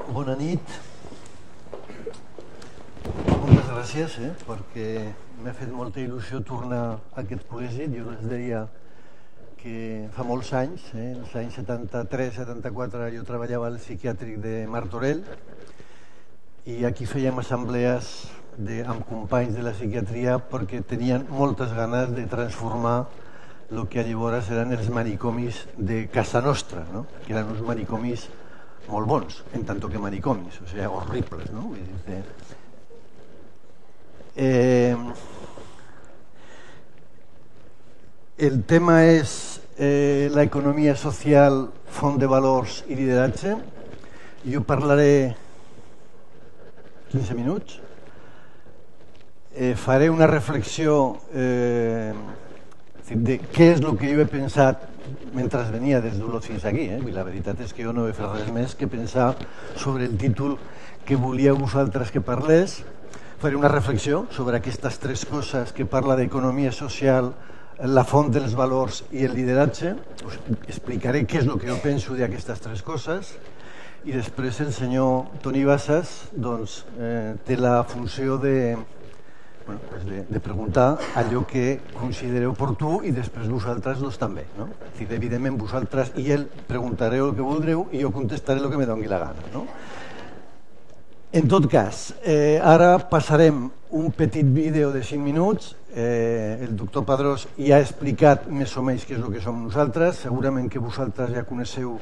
Bona nit. Moltes gràcies, perquè m'ha fet molta il·lusió tornar a aquest col·legi. Jo les deia que fa molts anys, els anys 73-74, jo treballava al psiquiàtric de Martorell i aquí fèiem assemblees amb companys de la psiquiatria perquè tenien moltes ganes de transformar el que llavors eren els manicomis de casa nostra, no? Que eren uns manicomis molt bons, en tant que manicomis, o sigui, horribles, no? Vull dir, el tema és l'economia social, font de valors i lideratge. Jo parlaré 15 minuts. Faré una reflexió de què és el que jo he pensat mentre venia des d'Olot fins aquí. La veritat és que jo no he fet res més que pensar sobre el títol que volíeu vosaltres que parlés. Faré una reflexió sobre aquestes tres coses que parla d'economia social, la font dels valors i el lideratge. Us explicaré què és el que jo penso d'aquestes tres coses i després el senyor Toni Bassas doncs, té la funció de preguntar allò que considereu oportú i després vosaltres també, no? Evidentment vosaltres i ell preguntareu el que voldreu i jo contestaré el que me doni la gana, no? En tot cas, ara passarem un petit vídeo de 5 minuts. El doctor Padrós ja ha explicat més o menys què és el que som nosaltres. Segurament que vosaltres ja coneixeu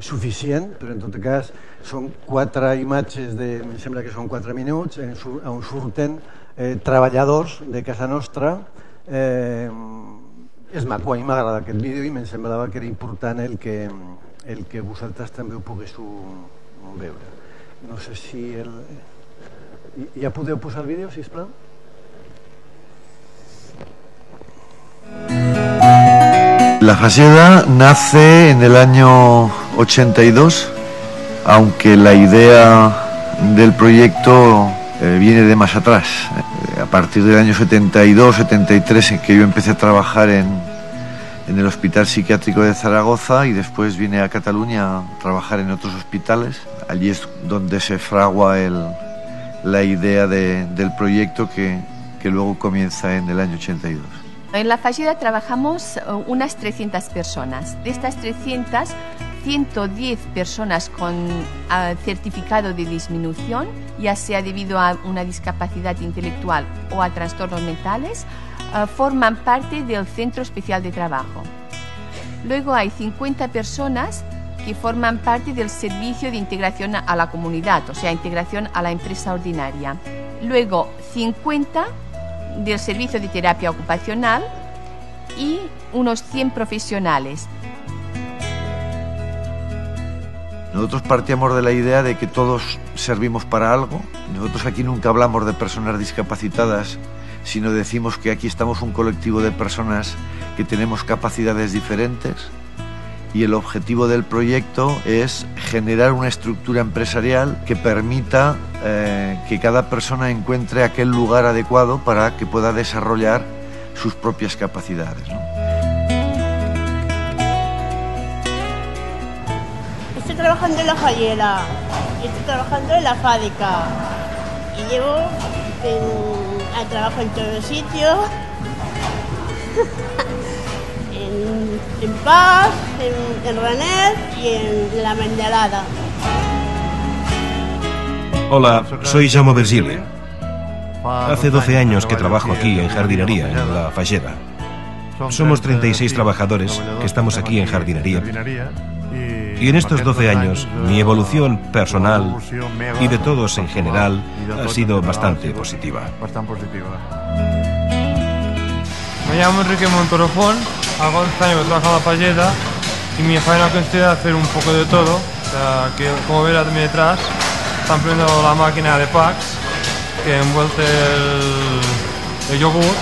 suficient, però en tot cas són 4 imatges em sembla que són 4 minuts on surten treballadors de casa nostra. És maco, a mi m'agrada aquest vídeo i em semblava que era important el que vosaltres també ho poguéssiu veure. No sé si ja podeu posar el vídeo, sisplau? La Falleda nace en el año 82, aunque la idea del proyecto viene de más atrás. A partir del año 72-73, en que yo empecé a trabajar en el Hospital Psiquiátrico de Zaragoza y después vine a Cataluña a trabajar en otros hospitales. Allí es donde se fragua la idea del proyecto que luego comienza en el año 82. En la Falleda trabajamos unas 300 personas. De estas 300, 110 personas con certificado de disminución, ya sea debido a una discapacidad intelectual o a trastornos mentales, forman parte del Centro Especial de Trabajo. Luego hay 50 personas que forman parte del Servicio de Integración a la Comunidad, o sea, integración a la empresa ordinaria. Luego 50 del Servicio de Terapia Ocupacional y unos 100 profesionales. Nosotros partíamos de la idea de que todos servimos para algo. Nosotros aquí nunca hablamos de personas discapacitadas, sino decimos que aquí estamos un colectivo de personas que tenemos capacidades diferentes y el objetivo del proyecto es generar una estructura empresarial que permita que cada persona encuentre aquel lugar adecuado para que pueda desarrollar sus propias capacidades, ¿no? Estoy trabajando en la Falleda, estoy trabajando en la fábrica y llevo trabajo en todos los sitios, en Paz, en René y en La Mendelada. Hola, soy Jaume Virgili. Hace 12 años que trabajo aquí en jardinería, en la Falleda. Somos 36 trabajadores que estamos aquí en jardinería. Y en estos 12 años, mi evolución personal y de todos en general ha sido bastante positiva. Me llamo Enrique Montorofón, hace 11 años que trabajo en la Falleda y mi faena consiste en hacer un poco de todo. O sea, que, como verás también detrás, están poniendo la máquina de packs que envuelve el yogur.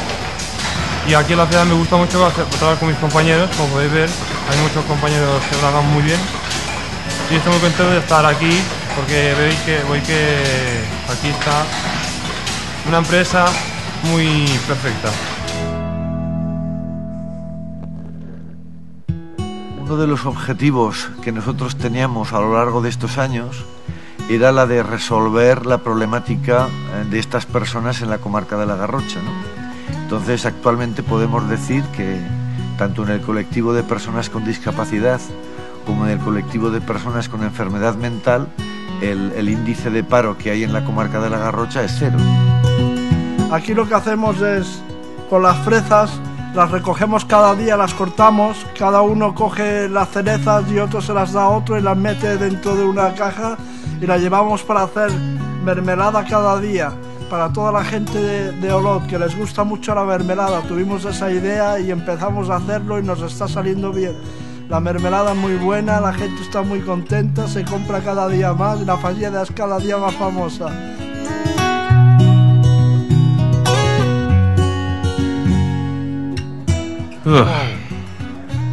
Y aquí en la ciudad me gusta mucho trabajar con mis compañeros, como podéis ver, hay muchos compañeros que trabajan muy bien. Y estoy muy contento de estar aquí porque veis que aquí está una empresa muy perfecta. Uno de los objetivos que nosotros teníamos a lo largo de estos años era la de resolver la problemática de estas personas en la comarca de la Garrocha, ¿no? Entonces, actualmente podemos decir que tanto en el colectivo de personas con discapacidad como en el colectivo de personas con enfermedad mental, el índice de paro que hay en la comarca de la Garrocha es 0. Aquí lo que hacemos es, con las fresas, las recogemos cada día, las cortamos, cada uno coge las cerezas y otro se las da a otro y las mete dentro de una caja y las llevamos para hacer mermelada cada día. Para toda la gente de Olot, que les gusta mucho la mermelada, tuvimos esa idea y empezamos a hacerlo y nos está saliendo bien. La mermelada es muy buena, la gente está muy contenta, se compra cada día más y la Falleda es cada día más famosa.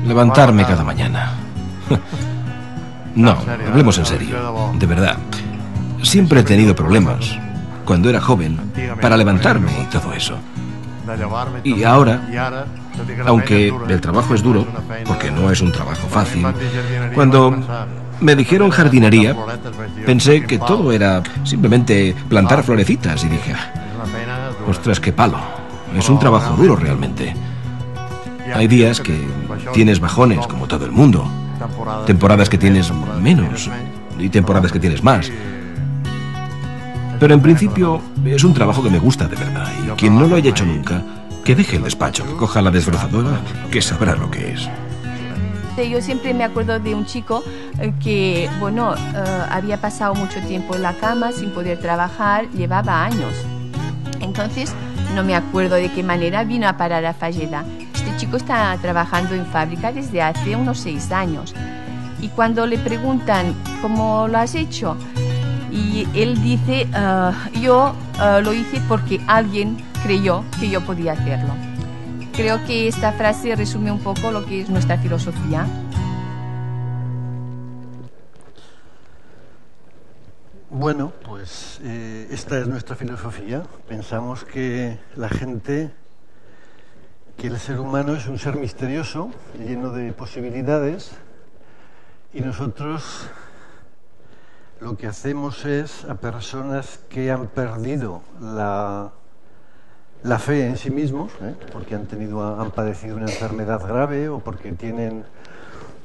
Levantarme cada mañana. No, hablemos en serio, de verdad. Siempre he tenido problemas, cuando era joven, para levantarme y todo eso. Y ahora, aunque el trabajo es duro, porque no es un trabajo fácil, cuando me dijeron jardinería, pensé que todo era simplemente plantar florecitas y dije, ostras, qué palo, es un trabajo duro realmente. Hay días que tienes bajones, como todo el mundo, temporadas que tienes menos y temporadas que tienes más. Pero en principio es un trabajo que me gusta de verdad, y quien no lo haya hecho nunca, que deje el despacho, que coja la desbrozadora, que sabrá lo que es. Yo siempre me acuerdo de un chico que, bueno, había pasado mucho tiempo en la cama sin poder trabajar, llevaba años. Entonces, no me acuerdo de qué manera vino a parar a Falleda. Este chico está trabajando en fábrica desde hace unos 6 años. Y cuando le preguntan cómo lo has hecho, y él dice, yo lo hice porque alguien creyó que yo podía hacerlo. Creo que esta frase resume un poco lo que es nuestra filosofía. Bueno, pues esta es nuestra filosofía. Pensamos que la gente, que el ser humano es un ser misterioso, lleno de posibilidades, y nosotros lo que hacemos es a personas que han perdido la fe en sí mismos, porque han padecido una enfermedad grave o porque tienen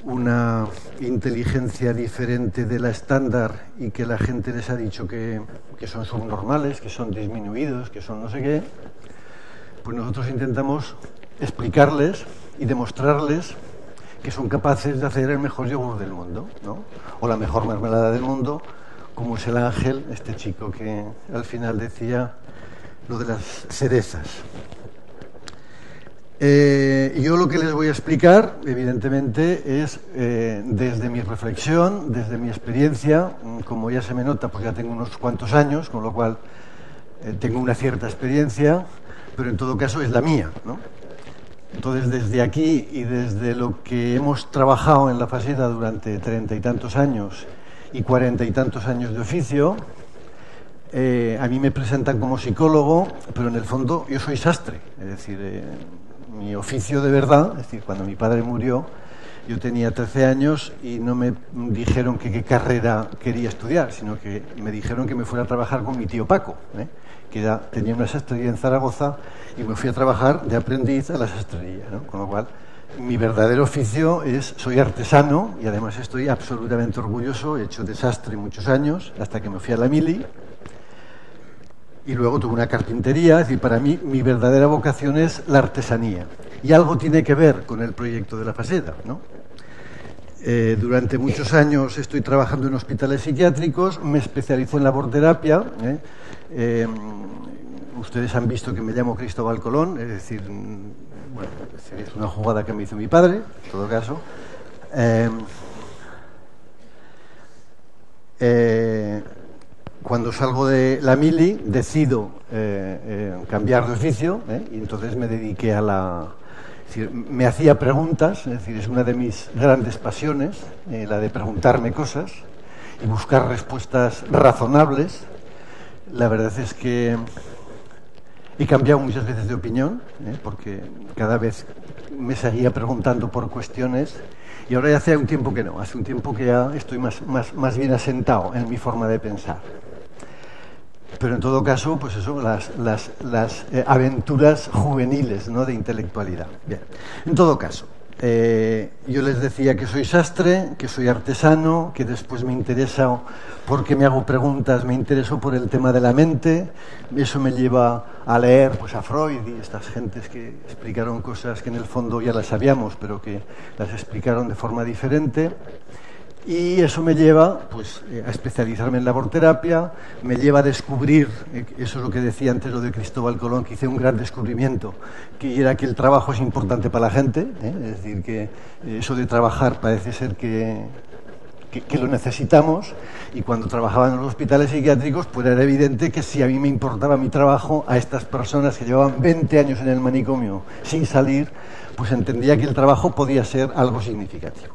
una inteligencia diferente de la estándar y que la gente les ha dicho que son subnormales, que son disminuidos, que son no sé qué, pues nosotros intentamos explicarles y demostrarles que son capaces de hacer el mejor yogur del mundo, ¿no? O la mejor mermelada del mundo, como es el Ángel, este chico que al final decía lo de las cerezas. Yo lo que les voy a explicar, evidentemente, es desde mi reflexión, desde mi experiencia. Como ya se me nota, pues ya tengo unos cuantos años, con lo cual tengo una cierta experiencia, pero en todo caso es la mía, ¿no? Entonces, desde aquí y desde lo que hemos trabajado en la Falleda durante 30 y tantos años y 40 y tantos años de oficio, a mí me presentan como psicólogo, pero en el fondo yo soy sastre. Es decir, mi oficio de verdad, es decir, cuando mi padre murió, yo tenía 13 años y no me dijeron que qué carrera quería estudiar, sino que me dijeron que me fuera a trabajar con mi tío Paco, que tenía una sastrería en Zaragoza, y me fui a trabajar de aprendiz a la sastrería, ¿no? Con lo cual, mi verdadero oficio soy artesano, y además estoy absolutamente orgulloso. He hecho de sastre muchos años, hasta que me fui a la mili, y luego tuve una carpintería. Es decir, para mí, mi verdadera vocación es la artesanía, y algo tiene que ver con el proyecto de la Falleda, ¿no? Durante muchos años estoy trabajando en hospitales psiquiátricos, me especializo en laborterapia. Ustedes han visto que me llamo Cristóbal Colón, es decir, bueno, es una jugada que me hizo mi padre, en todo caso. Cuando salgo de la mili decido cambiar de oficio, y entonces me dediqué a es decir, me hacía preguntas, es decir, es una de mis grandes pasiones, la de preguntarme cosas y buscar respuestas razonables. La verdad es que he cambiado muchas veces de opinión, porque cada vez me seguía preguntando por cuestiones Y ahora ya hace un tiempo que no, hace un tiempo que ya estoy más bien asentado en mi forma de pensar. Pero en todo caso, pues eso, las aventuras juveniles, ¿no?, de intelectualidad. Bien. En todo caso, yo les decía que soy sastre, que soy artesano, que después me interesa, porque me hago preguntas, me intereso por el tema de la mente. Eso me lleva a leer pues a Freud y estas gentes que explicaron cosas que en el fondo ya las sabíamos, pero que las explicaron de forma diferente. Y eso me lleva pues, a especializarme en laborterapia, me lleva a descubrir, eso es lo que decía antes lo de Cristóbal Colón, que hice un gran descubrimiento, que era que el trabajo es importante para la gente, es decir, que eso de trabajar parece ser que lo necesitamos, y cuando trabajaba en los hospitales psiquiátricos pues era evidente que si a mí me importaba mi trabajo, a estas personas que llevaban 20 años en el manicomio sin salir, pues entendía que el trabajo podía ser algo significativo.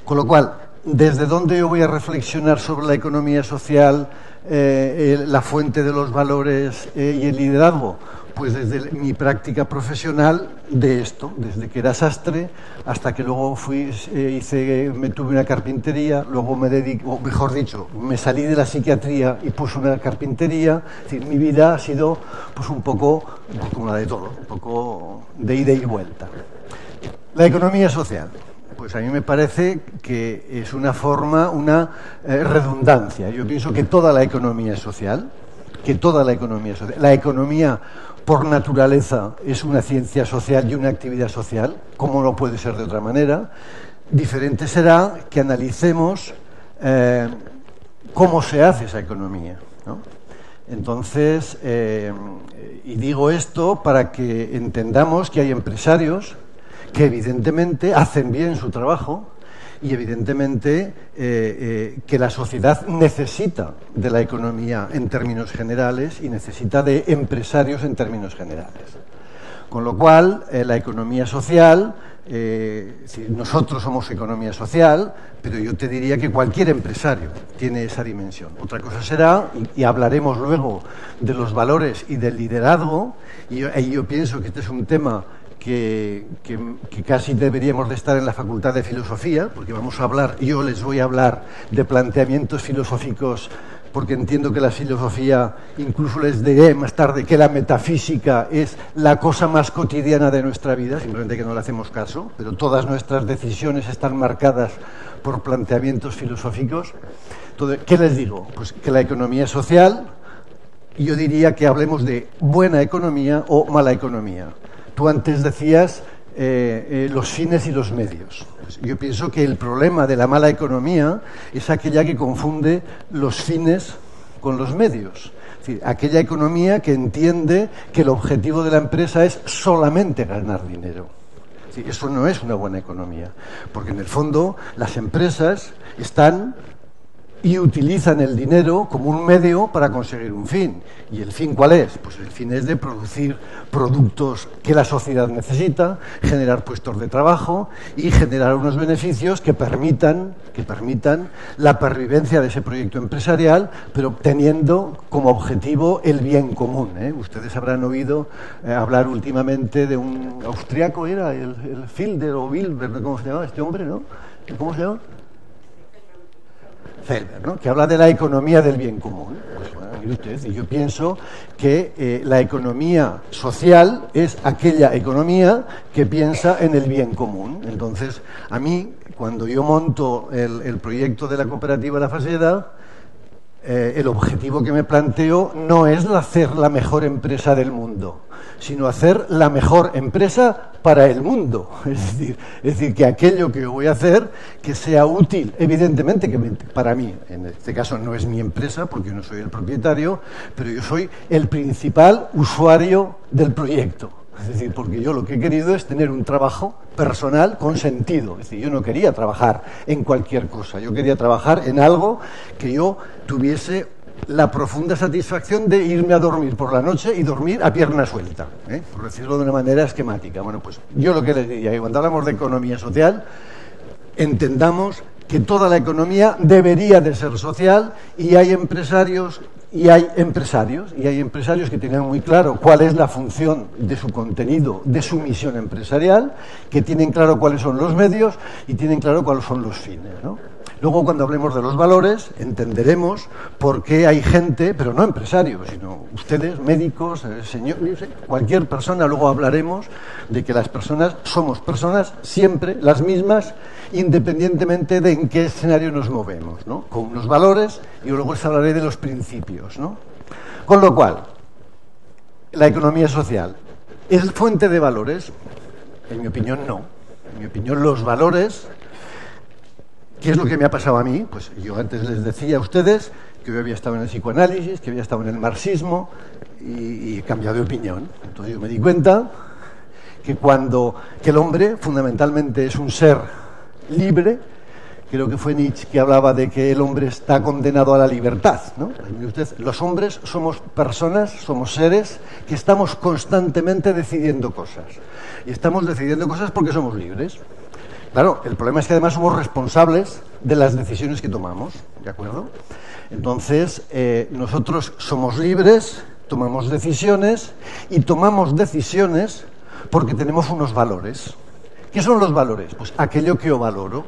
Con lo cual, ¿desde dónde yo voy a reflexionar sobre la economía social, la fuente de los valores y el liderazgo? Pues desde mi práctica profesional de esto, desde que era sastre hasta que luego tuve una carpintería, luego me dediqué, o mejor dicho, me salí de la psiquiatría y puse una carpintería. Es decir, mi vida ha sido pues un poco como la de todo, un poco de ida y vuelta. La economía social. Pues a mí me parece que es una forma, una redundancia. Yo pienso que toda la economía es social, la economía por naturaleza es una ciencia social y una actividad social, como no puede ser de otra manera. Diferente será que analicemos cómo se hace esa economía, ¿no? Entonces, y digo esto para que entendamos que hay empresarios que evidentemente hacen bien su trabajo y evidentemente que la sociedad necesita de la economía en términos generales y necesita de empresarios en términos generales. Con lo cual, la economía social, nosotros somos economía social, pero yo te diría que cualquier empresario tiene esa dimensión. Otra cosa será, y hablaremos luego de los valores y del liderazgo, y yo pienso que este es un tema que casi deberíamos de estar en la Facultad de Filosofía, porque yo les voy a hablar de planteamientos filosóficos, porque entiendo que la filosofía, incluso les diré más tarde que la metafísica es la cosa más cotidiana de nuestra vida, simplemente que no le hacemos caso, pero todas nuestras decisiones están marcadas por planteamientos filosóficos. Entonces, ¿qué les digo? Pues que la economía social, yo diría que hablemos de buena economía o mala economía. Tú antes decías los fines y los medios. Pues yo pienso que el problema de la mala economía es aquella que confunde los fines con los medios. Es decir, aquella economía que entiende que el objetivo de la empresa es solamente ganar dinero. Es decir, eso no es una buena economía, porque en el fondo las empresas están y utilizan el dinero como un medio para conseguir un fin. ¿Y el fin cuál es? Pues el fin es de producir productos que la sociedad necesita, generar puestos de trabajo y generar unos beneficios que permitan la pervivencia de ese proyecto empresarial, pero teniendo como objetivo el bien común, ¿eh? Ustedes habrán oído hablar últimamente de un austriaco, era el Filder o Wilber, ¿cómo se llama este hombre, no? ¿Cómo se llama? Felber, ¿no? Que habla de la economía del bien común. Pues, bueno, mire usted, yo pienso que la economía social es aquella economía que piensa en el bien común. Entonces, a mí, cuando yo monto el proyecto de la cooperativa La Faseda, el objetivo que me planteo no es hacer la mejor empresa del mundo, sino hacer la mejor empresa para el mundo. Es decir, que aquello que yo voy a hacer que sea útil, evidentemente que para mí, en este caso no es mi empresa porque yo no soy el propietario, pero yo soy el principal usuario del proyecto. Es decir, porque yo lo que he querido es tener un trabajo personal con sentido. Es decir, yo no quería trabajar en cualquier cosa, yo quería trabajar en algo que yo tuviese la profunda satisfacción de irme a dormir por la noche y dormir a pierna suelta, por decirlo de una manera esquemática. Bueno, pues yo lo que les diría, que cuando hablamos de economía social, entendamos que toda la economía debería de ser social y hay empresarios y hay empresarios que tienen muy claro cuál es la función de su contenido, de su misión empresarial, que tienen claro cuáles son los medios y tienen claro cuáles son los fines, ¿no? Luego, cuando hablemos de los valores, entenderemos por qué hay gente, pero no empresarios, sino ustedes, médicos, señores, cualquier persona. Luego hablaremos de que las personas somos personas siempre las mismas, independientemente de en qué escenario nos movemos, ¿no? Con unos valores, y luego les hablaré de los principios, ¿no? Con lo cual, la economía social, ¿es fuente de valores? En mi opinión, no. En mi opinión, los valores... ¿Qué es lo que me ha pasado a mí? Pues yo antes les decía a ustedes que yo había estado en el psicoanálisis, que había estado en el marxismo y he cambiado de opinión. Entonces yo me di cuenta que que el hombre fundamentalmente es un ser libre. Creo que fue Nietzsche que hablaba de que el hombre está condenado a la libertad, ¿no? Los hombres somos personas, somos seres que estamos constantemente decidiendo cosas. Y estamos decidiendo cosas porque somos libres. Claro, el problema es que además somos responsables de las decisiones que tomamos, ¿de acuerdo? Entonces, nosotros somos libres, tomamos decisiones, y tomamos decisiones porque tenemos unos valores. ¿Qué son los valores? Pues aquello que yo valoro.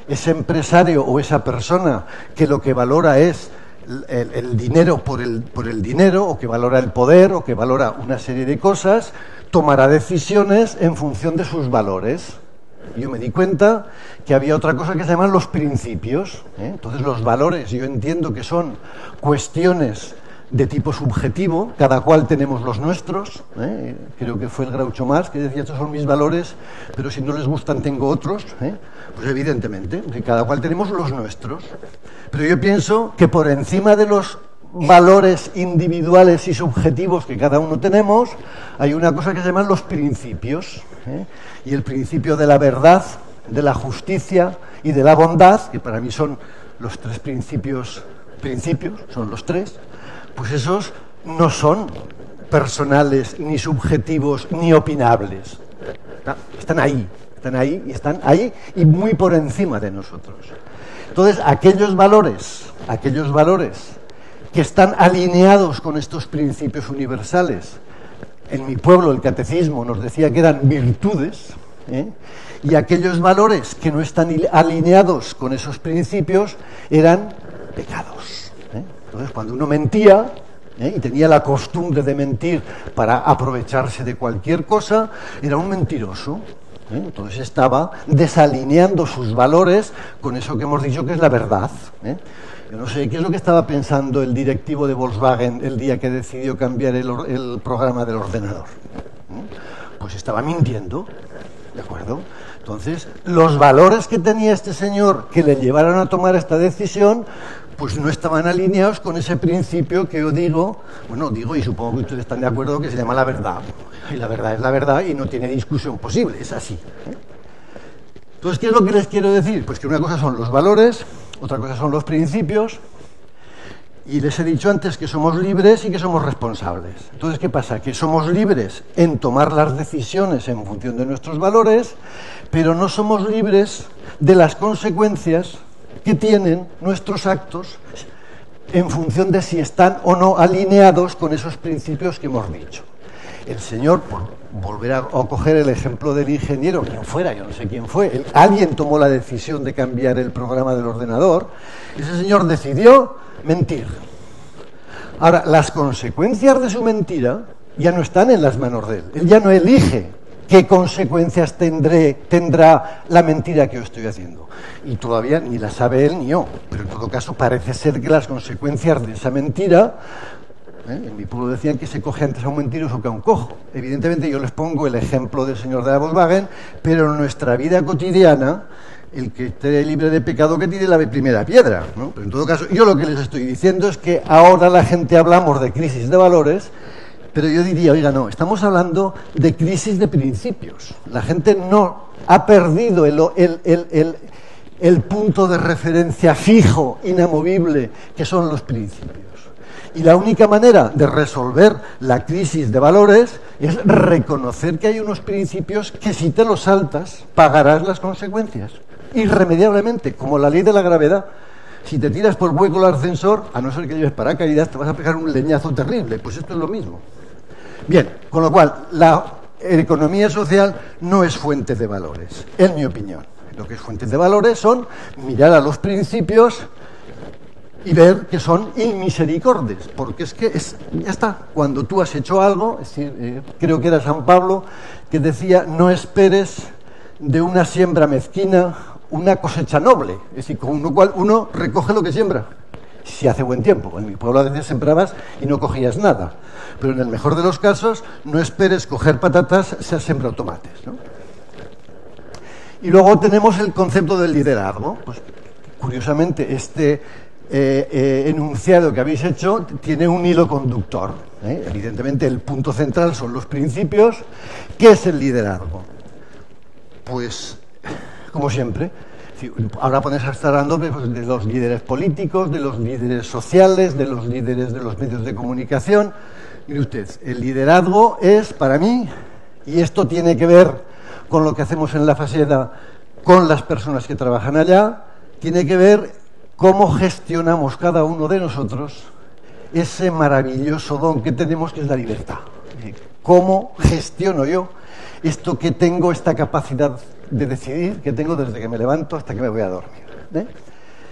Ese empresario o esa persona que lo que valora es el dinero por el dinero, o que valora el poder, o que valora una serie de cosas, tomará decisiones en función de sus valores. Yo me di cuenta que había otra cosa que se llaman los principios, ¿eh? Entonces los valores yo entiendo que son cuestiones de tipo subjetivo, cada cual tenemos los nuestros, ¿eh? Creo que fue el Groucho Marx que decía: estos son mis valores, pero si no les gustan tengo otros, ¿eh? Pues evidentemente, que cada cual tenemos los nuestros. Pero yo pienso que por encima de los valores individuales y subjetivos que cada uno tenemos, hay una cosa que se llaman los principios, ¿eh? Y el principio de la verdad, de la justicia y de la bondad, que para mí son los tres principios, son los tres, pues esos no son personales, ni subjetivos, ni opinables. Están ahí y muy por encima de nosotros. Entonces, aquellos valores que están alineados con estos principios universales. En mi pueblo el catecismo nos decía que eran virtudes, ¿eh? Y aquellos valores que no están alineados con esos principios eran pecados, ¿eh? Entonces, cuando uno mentía, y tenía la costumbre de mentir para aprovecharse de cualquier cosa, era un mentiroso, ¿eh? Entonces estaba desalineando sus valores con eso que hemos dicho que es la verdad, ¿eh? Yo no sé qué es lo que estaba pensando el directivo de Volkswagen el día que decidió cambiar el programa del ordenador. Pues estaba mintiendo, ¿de acuerdo? Entonces, los valores que tenía este señor que le llevaron a tomar esta decisión, pues no estaban alineados con ese principio que yo digo, y supongo que ustedes están de acuerdo, que se llama la verdad. Y la verdad es la verdad y no tiene discusión posible, es así, ¿eh? Entonces, ¿qué es lo que les quiero decir? Pues que una cosa son los valores, otra cosa son los principios, y les he dicho antes que somos libres y que somos responsables. Entonces, ¿qué pasa? Que somos libres en tomar las decisiones en función de nuestros valores, pero no somos libres de las consecuencias que tienen nuestros actos en función de si están o no alineados con esos principios que hemos dicho. El señor, por volver a coger el ejemplo del ingeniero, quien fuera, yo no sé quién fue, alguien tomó la decisión de cambiar el programa del ordenador, ese señor decidió mentir. Ahora, las consecuencias de su mentira ya no están en las manos de él. Él ya no elige qué consecuencias tendrá la mentira que yo estoy haciendo. Y todavía ni la sabe él ni yo. Pero en todo caso parece ser que las consecuencias de esa mentira... En mi pueblo decían que se coge antes a un mentiroso que a un cojo. Evidentemente yo les pongo el ejemplo del señor de la Volkswagen, pero en nuestra vida cotidiana, el que esté libre de pecado que tire la primera piedra, ¿no? Pero en todo caso, yo lo que les estoy diciendo es que ahora la gente hablamos de crisis de valores, pero yo diría, oiga, no, estamos hablando de crisis de principios. La gente no ha perdido el punto de referencia fijo, inamovible, que son los principios. Y la única manera de resolver la crisis de valores es reconocer que hay unos principios que si te los saltas, pagarás las consecuencias, irremediablemente, como la ley de la gravedad. Si te tiras por el hueco del ascensor, a no ser que lleves paracaídas, te vas a pegar un leñazo terrible. Pues esto es lo mismo. Bien, con lo cual, la economía social no es fuente de valores, en mi opinión. Lo que es fuente de valores son mirar a los principios y ver que son inmisericordes, porque es que ya está, cuando tú has hecho algo, es decir, creo que era San Pablo que decía, no esperes de una siembra mezquina una cosecha noble, es decir, con lo cual uno recoge lo que siembra, si hace buen tiempo. En mi pueblo a veces sembrabas y no cogías nada, pero en el mejor de los casos, no esperes coger patatas si has sembrado tomates, ¿no? Y luego tenemos el concepto del liderazgo. Pues, curiosamente, este enunciado que habéis hecho tiene un hilo conductor, ¿eh? Evidentemente, el punto central son los principios. ¿Qué es el liderazgo? Pues, como siempre, ahora pones a estar hablando de los líderes políticos, de los líderes sociales, de los líderes de los medios de comunicación. Mire usted, el liderazgo es, para mí, y esto tiene que ver con lo que hacemos en la Faseda, con las personas que trabajan allá, tiene que ver cómo gestionamos cada uno de nosotros ese maravilloso don que tenemos, que es la libertad. ¿Cómo gestiono yo esto que tengo, esta capacidad de decidir que tengo desde que me levanto hasta que me voy a dormir?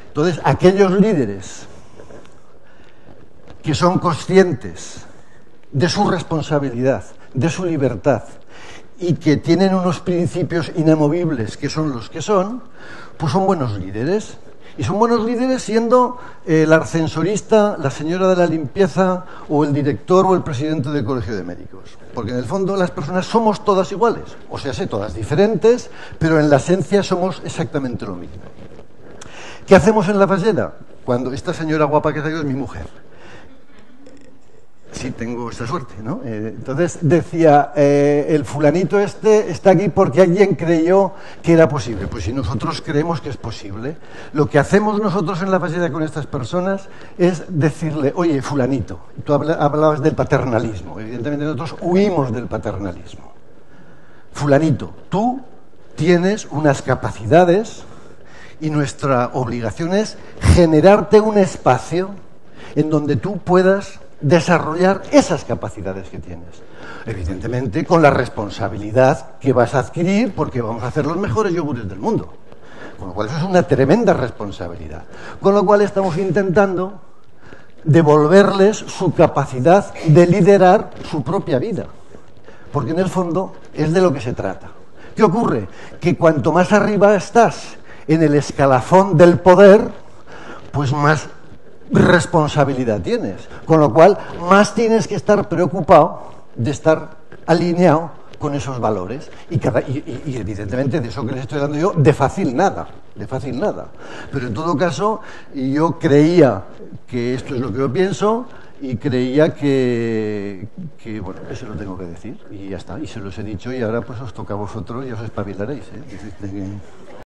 Entonces, aquellos líderes que son conscientes de su responsabilidad, de su libertad, y que tienen unos principios inamovibles que son los que son, pues son buenos líderes. Y son buenos líderes siendo el ascensorista, la señora de la limpieza, o el director o el presidente del colegio de médicos. Porque en el fondo las personas somos todas iguales, o sea, todas diferentes, pero en la esencia somos exactamente lo mismo. ¿Qué hacemos en la Faseda? Cuando esta señora guapa que traigo es mi mujer. Sí, tengo esta suerte, ¿no? Entonces decía, el fulanito este está aquí porque alguien creyó que era posible. Pues si nosotros creemos que es posible, lo que hacemos nosotros en la Faseda con estas personas es decirle, oye, fulanito, tú hablabas del paternalismo, evidentemente nosotros huimos del paternalismo. Fulanito, tú tienes unas capacidades y nuestra obligación es generarte un espacio en donde tú puedas desarrollar esas capacidades que tienes. Evidentemente con la responsabilidad que vas a adquirir, porque vamos a hacer los mejores yogures del mundo. Con lo cual eso es una tremenda responsabilidad. Con lo cual estamos intentando devolverles su capacidad de liderar su propia vida. Porque en el fondo es de lo que se trata. ¿Qué ocurre? Que cuanto más arriba estás en el escalafón del poder, pues más responsabilidad tienes, con lo cual más tienes que estar preocupado de estar alineado con esos valores y evidentemente de eso que les estoy dando yo de fácil nada, pero en todo caso yo creía que esto es lo que yo pienso y creía que bueno, eso lo tengo que decir y ya está, y se los he dicho y ahora pues os toca a vosotros y os espabilaréis, ¿eh?